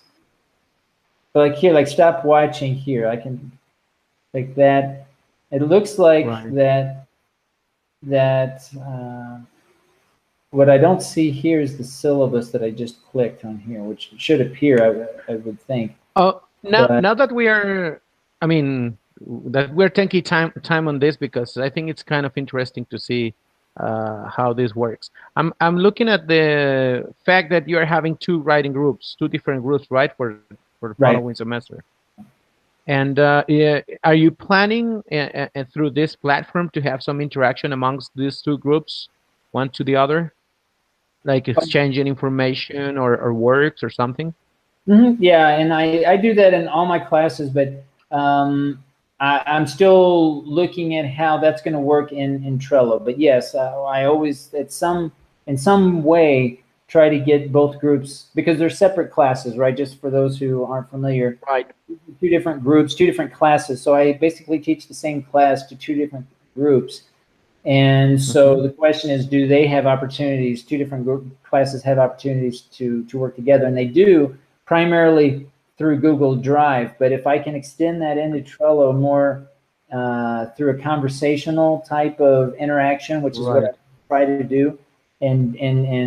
like here, like stop watching here. I can like that. It looks like that what I don't see here is the syllabus that I just clicked on here, which should appear, I would think. Oh, But now that we are, I mean, that we're taking time on this because I think it's kind of interesting to see how this works. I'm looking at the fact that you are having two different groups, right, for the right. following semester. And yeah, are you planning through this platform to have some interaction amongst these two groups, one to the other, like exchanging information or works or something? Yeah, and I do that in all my classes, but I'm still looking at how that's going to work in Trello. But yes, I always in some way try to get both groups, because they're separate classes, right? Just for those who aren't familiar, Right. two different groups, two different classes. So I basically teach the same class to two different groups. And so the question is, do they have opportunities? Two different classes have opportunities to work together, and they do, primarily through Google Drive. But if I can extend that into Trello more through a conversational type of interaction, which is what I try to do, and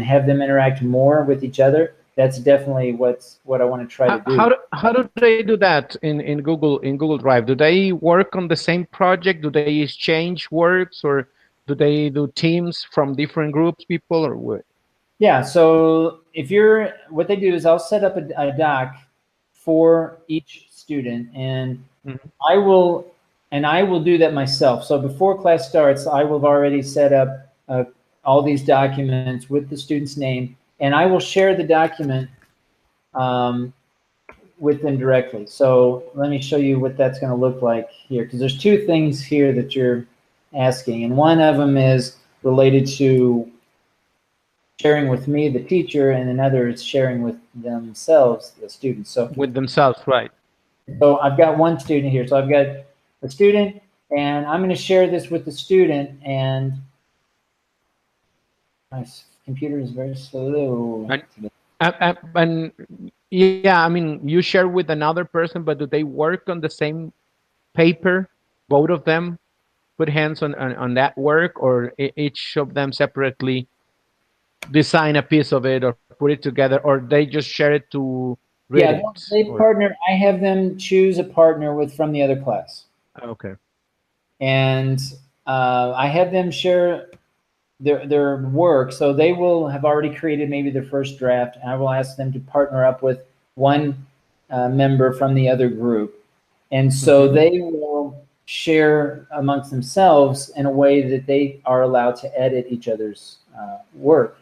have them interact more with each other, that's definitely what I want to try to do. How do they do that in Google Drive? Do they work on the same project? Do they exchange works, or do they do teams from different groups, people, or what? Yeah, so what they do is I'll set up a doc for each student, and I will do that myself. So before class starts, I will have already set up all these documents with the student's name, and I will share the document with them directly. So let me show you what that's going to look like here, because there's two things here that you're asking, and one of them is related to sharing with me, the teacher, and another is sharing with themselves, the students. So with themselves, right? So I've got one student here. So I've got a student, and I'm going to share this with the student. And my computer is very slow. And yeah, I mean, you share with another person, but do they work on the same paper? Both of them put hands on that work, or each of them separately design a piece of it or put it together, or they just share it to read Yeah, it? they partner. I have them choose a partner from the other class. Okay. And I have them share their work. So they will have already created maybe their first draft, and I will ask them to partner up with one member from the other group. And so they will share amongst themselves in a way that they are allowed to edit each other's work.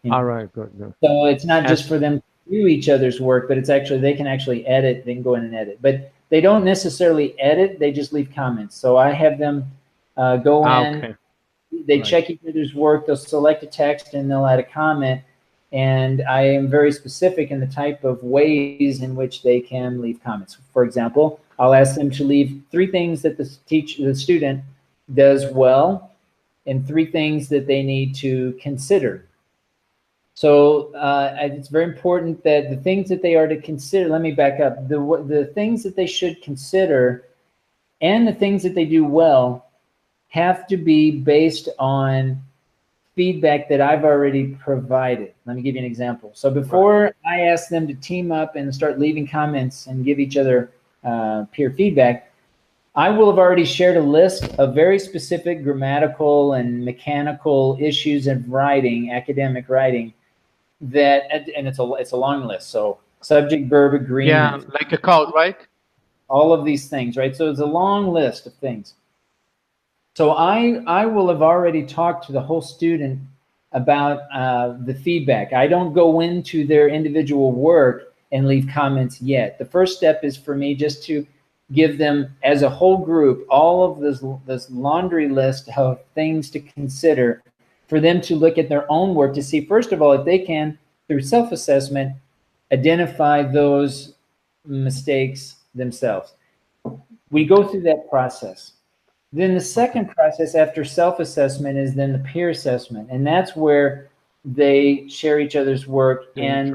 All right, good. So it's not just for them to do each other's work, but it's actually, they can actually edit, they can go in and edit. But they don't necessarily edit, they just leave comments. So I have them go in, they check each other's work, they'll select a text and they'll add a comment. And I am very specific in the type of ways in which they can leave comments. For example, I'll ask them to leave 3 things that the student does well and 3 things that they need to consider. So it's very important that the things that they are to consider, let me back up, the things that they should consider and the things that they do well have to be based on feedback that I've already provided. Let me give you an example. So before I ask them to team up and start leaving comments and give each other peer feedback, I will have already shared a list of very specific grammatical and mechanical issues of writing, academic writing, and it's a long list. So subject, verb, agreement. Yeah, like a code, right? All of these things, right? So it's a long list of things. So I will have already talked to the whole student about the feedback. I don't go into their individual work and leave comments yet. The first step is for me just to give them, as a whole group, all of this laundry list of things to consider, for them to look at their own work to see, first of all, if they can, through self-assessment, identify those mistakes themselves. We go through that process. Then the second process after self-assessment is then the peer assessment, and that's where they share each other's work and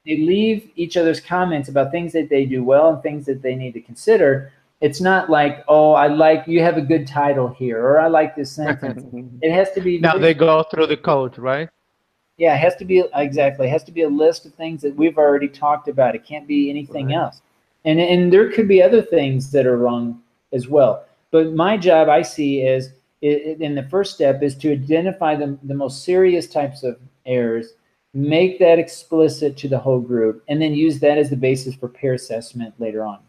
they leave each other's comments about things that they do well and things that they need to consider. It's not like, oh, you have a good title here, or I like this sentence. It has to be. Now they go through the code, right? Yeah, it has to be exactly. It has to be a list of things that we've already talked about. It can't be anything Right. else. And there could be other things that are wrong as well. But my job I see is in the first step is to identify the most serious types of errors, make that explicit to the whole group, and then use that as the basis for peer assessment later on.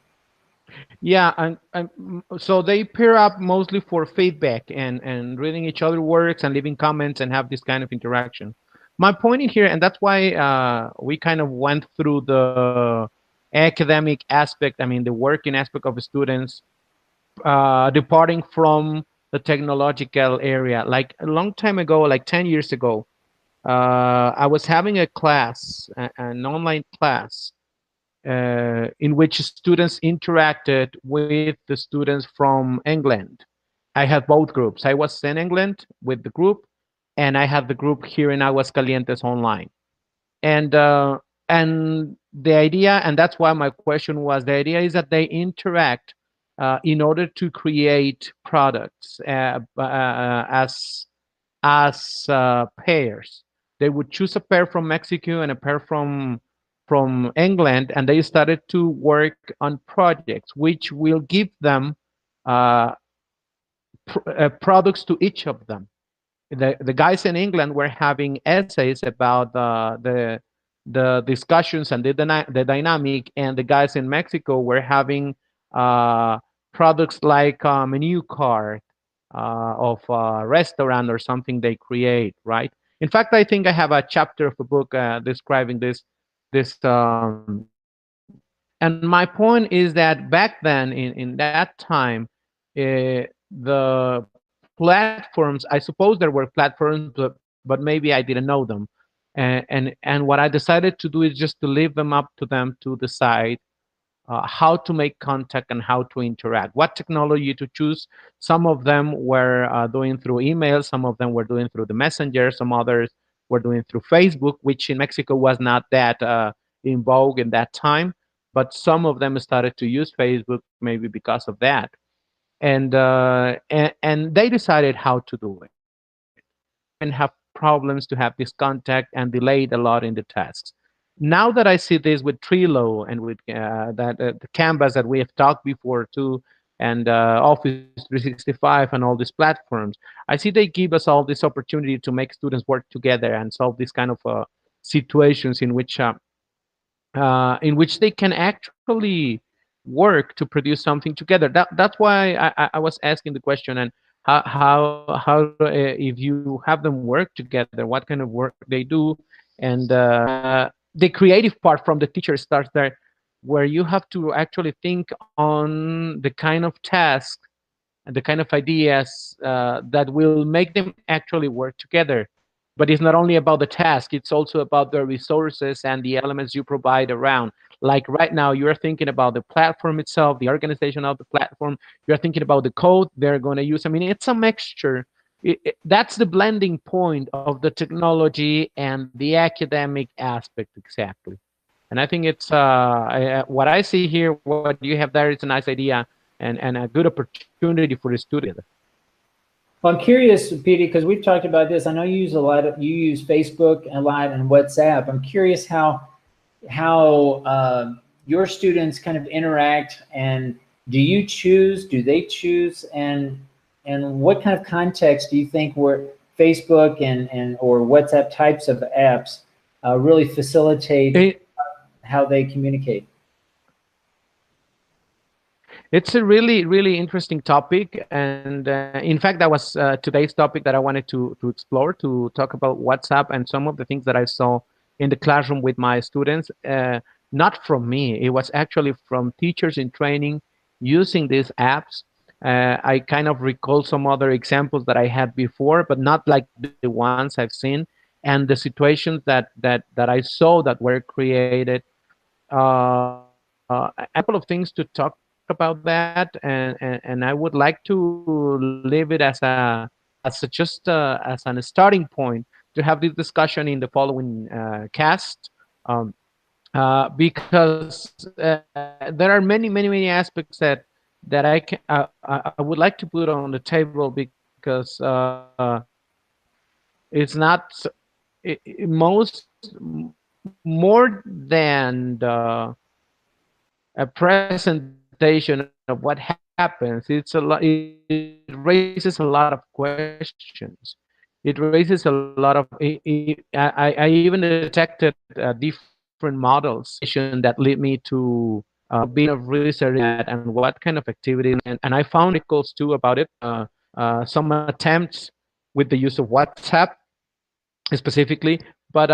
Yeah, and so they pair up mostly for feedback and reading each other works and leaving comments and have this kind of interaction. My point in here, and that's why we kind of went through the academic aspect, I mean, the working aspect of the students, departing from the technological area. Like a long time ago, like 10 years ago, I was having a class, an online class, in which students interacted with the students from England. I had both groups. I was in England with the group, and I had the group here in Aguascalientes online. And the idea, and that's why my question was, the idea is that they interact in order to create products as pairs. They would choose a pair from Mexico and a pair from England, and they started to work on projects which will give them uh, products to each of them. The guys in England were having essays about the discussions and the dynamic, and the guys in Mexico were having uh, products like a menu card of a restaurant or something they create, right? In fact, I think I have a chapter of a book describing this. And my point is that back then, in that time, the platforms, I suppose there were platforms, but maybe I didn't know them. And what I decided to do is just to leave them up to them to decide how to make contact and how to interact, what technology to choose. Some of them were doing through email, some of them were doing through the messenger, some others were doing through Facebook, which in Mexico was not that in vogue in that time, but some of them started to use Facebook maybe because of that. And they decided how to do it. They didn't have problems to have this contact and delayed a lot in the tasks. Now that I see this with Trello and with the Canvas that we have talked before too, and Office 365 and all these platforms, I see they give us all this opportunity to make students work together and solve these kind of situations in which they can actually work to produce something together. That's why I was asking the question, and how if you have them work together, what kind of work they do, and the creative part from the teacher starts there, where you have to actually think on the kind of task and the kind of ideas that will make them actually work together. But it's not only about the task, it's also about the resources and the elements you provide around. Like right now, you're thinking about the platform itself, the organization of the platform, you're thinking about the code they're going to use. I mean, it's a mixture. That's the blending point of the technology and the academic aspect exactly. And I think it's what I see here, what you have there is a nice idea and a good opportunity for the student. Well, I'm curious, Petey, because we've talked about this. I know you use Facebook a lot and WhatsApp. I'm curious how your students kind of interact, and do they choose, and what kind of context do you think where Facebook and or WhatsApp types of apps really facilitate how they communicate? It's a really, really interesting topic, and in fact, that was today's topic that I wanted to explore, to talk about WhatsApp and some of the things that I saw in the classroom with my students. Not from me; it was actually from teachers in training using these apps. I kind of recall some other examples that I had before, but not like the ones I've seen, and the situations that I saw that were created. A couple of things to talk about that, and I would like to leave it as an starting point to have this discussion in the following cast, because there are many aspects that I would like to put on the table because it's not most more than a presentation of what happens, it raises a lot of questions. It raises a lot of I even detected different models that lead me to being of research that and what kind of activities, and I found articles too about it, some attempts with the use of WhatsApp specifically. But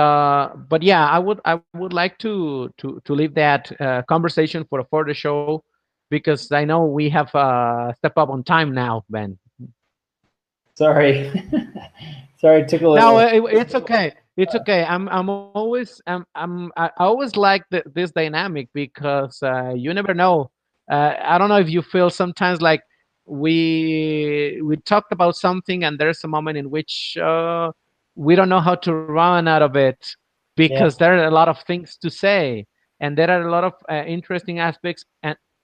yeah, I would like to leave that conversation for a further show, because I know we have step up on time now, Ben. Sorry. Sorry, it took a No, little. it's okay. It's okay. I always like this dynamic, because you never know. I don't know if you feel sometimes like we talked about something, and there's a moment in which we don't know how to run out of it, Yeah. because there are a lot of things to say, and there are a lot of interesting aspects,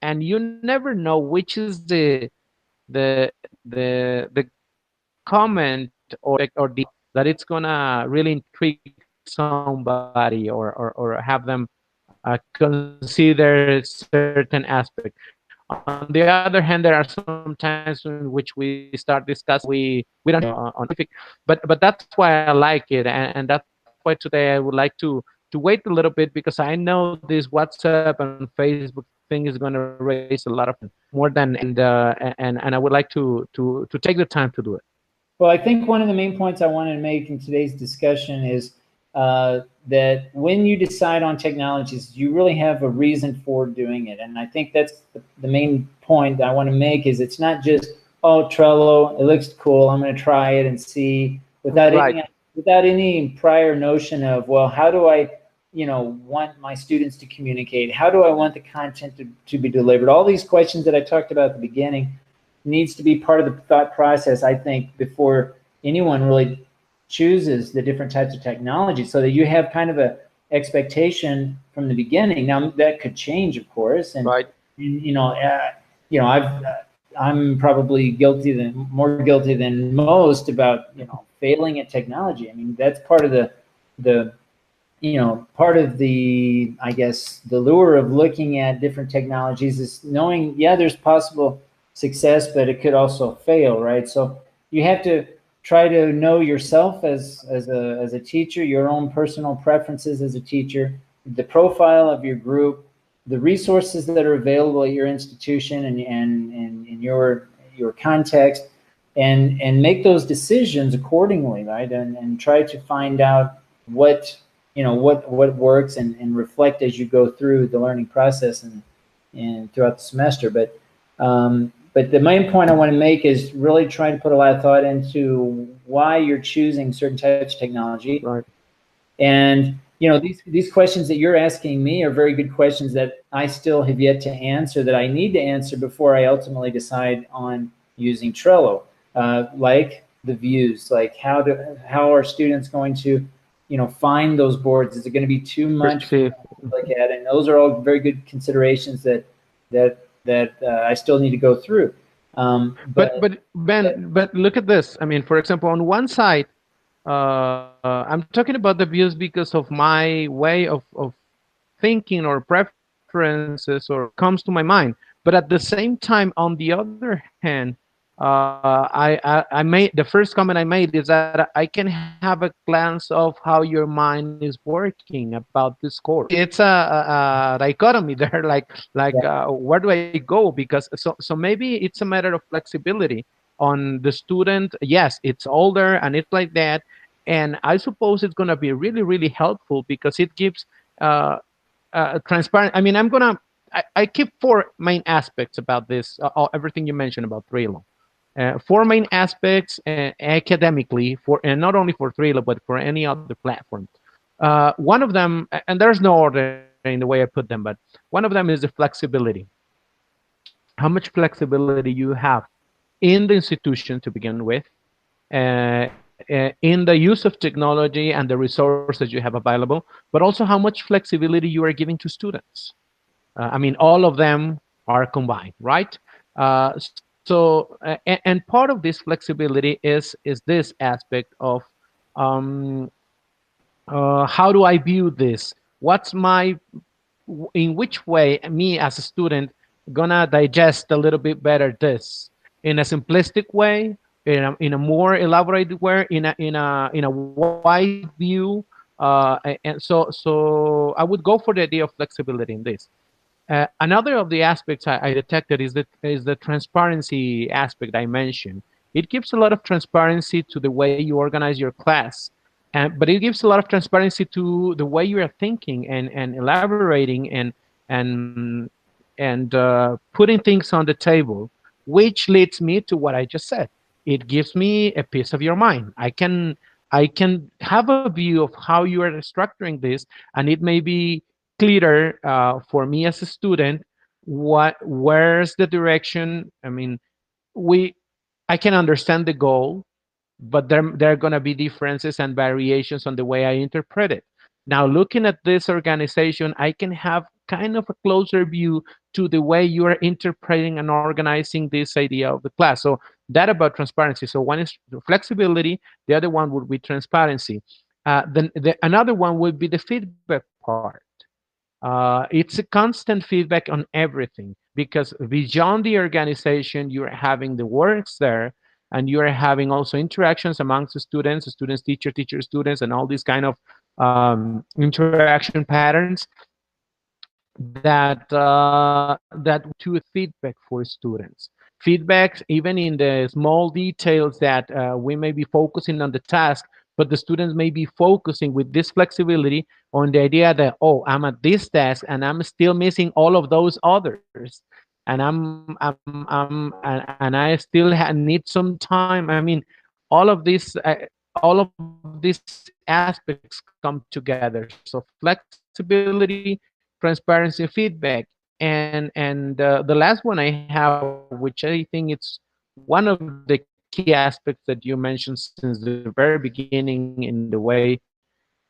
and you never know which is the the comment or the that it's gonna really intrigue somebody, or have them consider certain aspect. On the other hand, there are sometimes in which we start discussing we don't on specific, but that's why I like it, and that's why today I would like to wait a little bit, because I know this WhatsApp and Facebook thing is going to raise a lot of more than and I would like to take the time to do it. Well, I think one of the main points I wanted to make in today's discussion is that when you decide on technologies, you really have a reason for doing it. And I think that's the main point that I want to make is it's not just, oh, Trello, it looks cool, I'm going to try it and see, Right. without any prior notion of, well, how do I, want my students to communicate? How do I want the content to be delivered? All these questions that I talked about at the beginning needs to be part of the thought process, I think, before anyone really chooses the different types of technology, so that you have kind of a expectation from the beginning. Now that could change, of course, and Right. I'm probably more guilty than most about failing at technology. I mean, that's part of the part of the, I guess, the lure of looking at different technologies is knowing, yeah, there's possible success, but it could also fail, right? So you have to try to know yourself as a teacher, your own personal preferences as a teacher, the profile of your group, the resources that are available at your institution and in your context, and make those decisions accordingly, right? And try to find out what what works, and reflect as you go through the learning process and throughout the semester. But the main point I want to make is really trying to put a lot of thought into why you're choosing certain types of technology. Right. And these questions that you're asking me are very good questions that I still have yet to answer, that I need to answer before I ultimately decide on using Trello. Like the views, like how are students going to find those boards? Is it going to be too much for them to look at? And those are all very good considerations that I still need to go through. But Ben, but look at this. I mean, for example, on one side, I'm talking about the views because of my way of thinking or preferences or comes to my mind. But at the same time, on the other hand, I made the first comment I made is that I can have a glance of how your mind is working about this course. It's a dichotomy there, where do I go? Because so maybe it's a matter of flexibility on the student. Yes, it's older and it's like that, and I suppose it's going to be really really helpful because it gives transparent. I mean, I keep four main aspects about this. Everything you mentioned about Trello. Four main aspects academically for, and not only for Trello but for any other platform. One of them, and there's no order in the way I put them, but one of them is the flexibility. How much flexibility you have in the institution to begin with, in the use of technology and the resources you have available, but also how much flexibility you are giving to students. I mean, all of them are combined, right? And part of this flexibility is this aspect of um, how do I view this? What's my, in which way me as a student gonna digest a little bit better this, in a simplistic way, in a more elaborated way, in a wide view, and so I would go for the idea of flexibility in this. Another of the aspects I detected is the transparency aspect I mentioned. It gives a lot of transparency to the way you organize your class, but it gives a lot of transparency to the way you are thinking and elaborating and putting things on the table, which leads me to what I just said. It gives me a piece of your mind. I can have a view of how you are structuring this, and it may be clearer for me as a student where's the direction. I mean, we I can understand the goal, but there are going to be differences and variations on the way I interpret it. Now, looking at this organization, I can have kind of a closer view to the way you are interpreting and organizing this idea of the class. So that about transparency. So one is flexibility, the other one would be transparency. Then another one would be the feedback part. It's a constant feedback on everything, because beyond the organization, you're having the works there, and you're having also interactions amongst the students, teacher, students, and all these kind of interaction patterns that to feedback for students. Feedbacks, even in the small details that we may be focusing on the task, but the students may be focusing with this flexibility on the idea that, oh, I'm at this task and I'm still missing all of those others, and and I still need some time. I mean, all of these aspects come together. So flexibility, transparency, feedback, and the last one I have, which I think it's one of the key aspects that you mentioned since the very beginning in the way,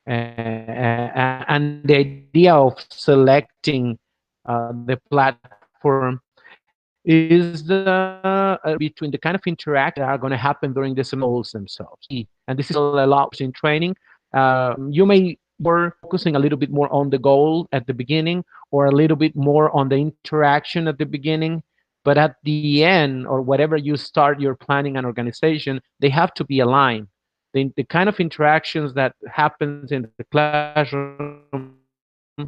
and the idea of selecting the platform is the between the kind of interaction that are going to happen during the semester and the goals themselves. And this is still a lot in training. You may focusing a little bit more on the goal at the beginning, or a little bit more on the interaction at the beginning. But at the end, or whatever you start your planning and organization, they have to be aligned. The kind of interactions that happens in the classroom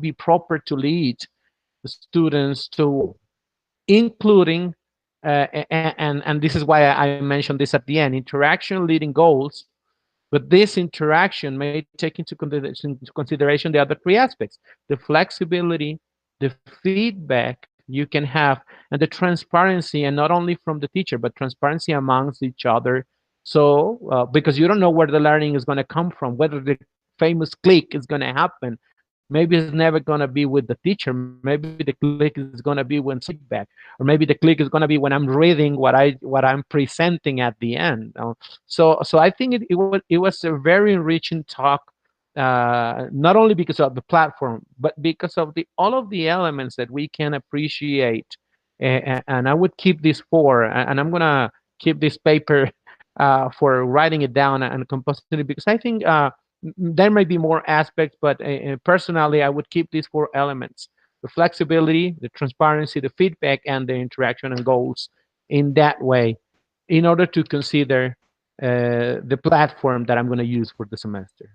be proper to lead students to, including and this is why I mentioned this at the end, interaction leading goals. But this interaction may take into consideration the other three aspects: the flexibility, the feedback you can have, and the transparency, and not only from the teacher, but transparency amongst each other. So, because you don't know where the learning is going to come from, whether the famous click is going to happen. Maybe it's never going to be with the teacher. Maybe the click is going to be when feedback, or maybe the click is going to be when I'm reading what I'm presenting at the end. So I think it was a very enriching talk, not only because of the platform, but because of the all of the elements that we can appreciate. And I would keep these four, and I'm gonna keep this paper for writing it down and composing it, because I think there may be more aspects, but personally, I would keep these four elements: the flexibility, the transparency, the feedback, and the interaction and goals in that way, in order to consider the platform that I'm going to use for the semester.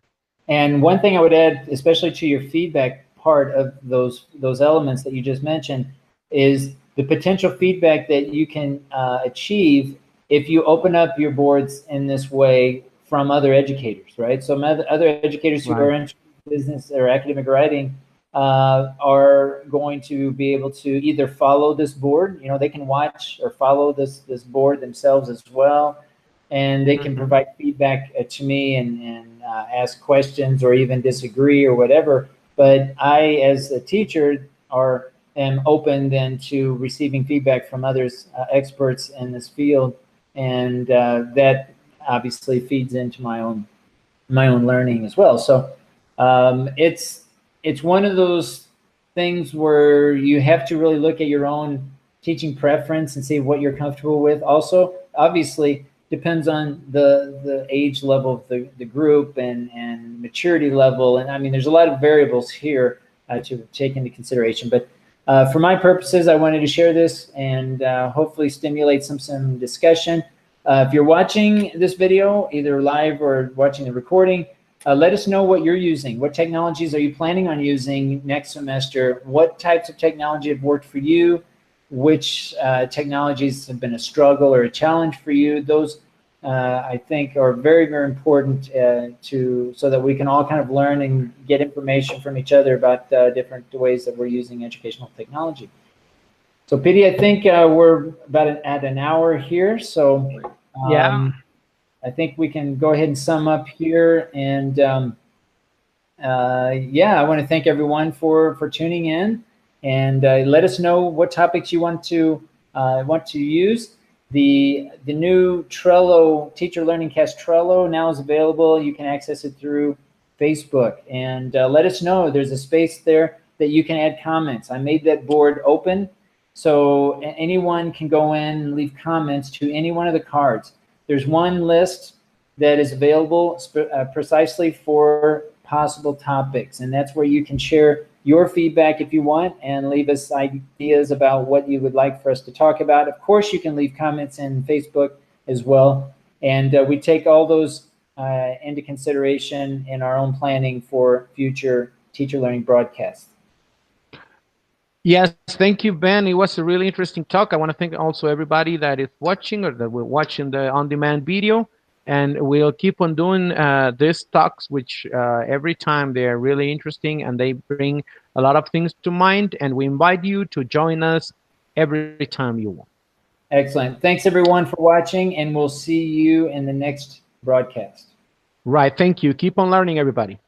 And one thing I would add, especially to your feedback part of those elements that you just mentioned, is the potential feedback that you can achieve if you open up your boards in this way from other educators, right? So other educators who are in business or academic writing are going to be able to either follow this board, they can watch or follow this board themselves as well, and they can provide feedback to me and ask questions or even disagree or whatever. But I, as a teacher, am open then to receiving feedback from others, experts in this field, and that obviously feeds into my own learning as well. So it's one of those things where you have to really look at your own teaching preference and see what you're comfortable with. Also, obviously, depends on the age level of the group and maturity level. And I mean, there's a lot of variables here to take into consideration. But for my purposes, I wanted to share this and hopefully stimulate some discussion. If you're watching this video, either live or watching the recording, let us know what you're using. What technologies are you planning on using next semester? What types of technology have worked for you? Which technologies have been a struggle or a challenge for you? Those I think are very, very important so that we can all kind of learn and get information from each other about different ways that we're using educational technology. So, Piry, I think we're about at an hour here. So, Yeah. I think we can go ahead and sum up here. And yeah, I want to thank everyone for tuning in, and let us know what topics you want to use. The new Trello Teacher Learning Cast Trello now is available. You can access it through Facebook, and let us know. There's a space there that you can add comments. I made that board open, so anyone can go in and leave comments to any one of the cards. There's one list that is available precisely for possible topics, and that's where you can share your feedback if you want and leave us ideas about what you would like for us to talk about. Of course, you can leave comments in Facebook as well, and we take all those into consideration in our own planning for future teacher learning broadcasts. Yes, thank you, Ben. It was a really interesting talk. I want to thank also everybody that is watching or that will watch in the on-demand video. And we'll keep on doing these talks, which every time they are really interesting and they bring a lot of things to mind. And we invite you to join us every time you want. Excellent. Thanks, everyone, for watching, and we'll see you in the next broadcast. Right. Thank you. Keep on learning, everybody.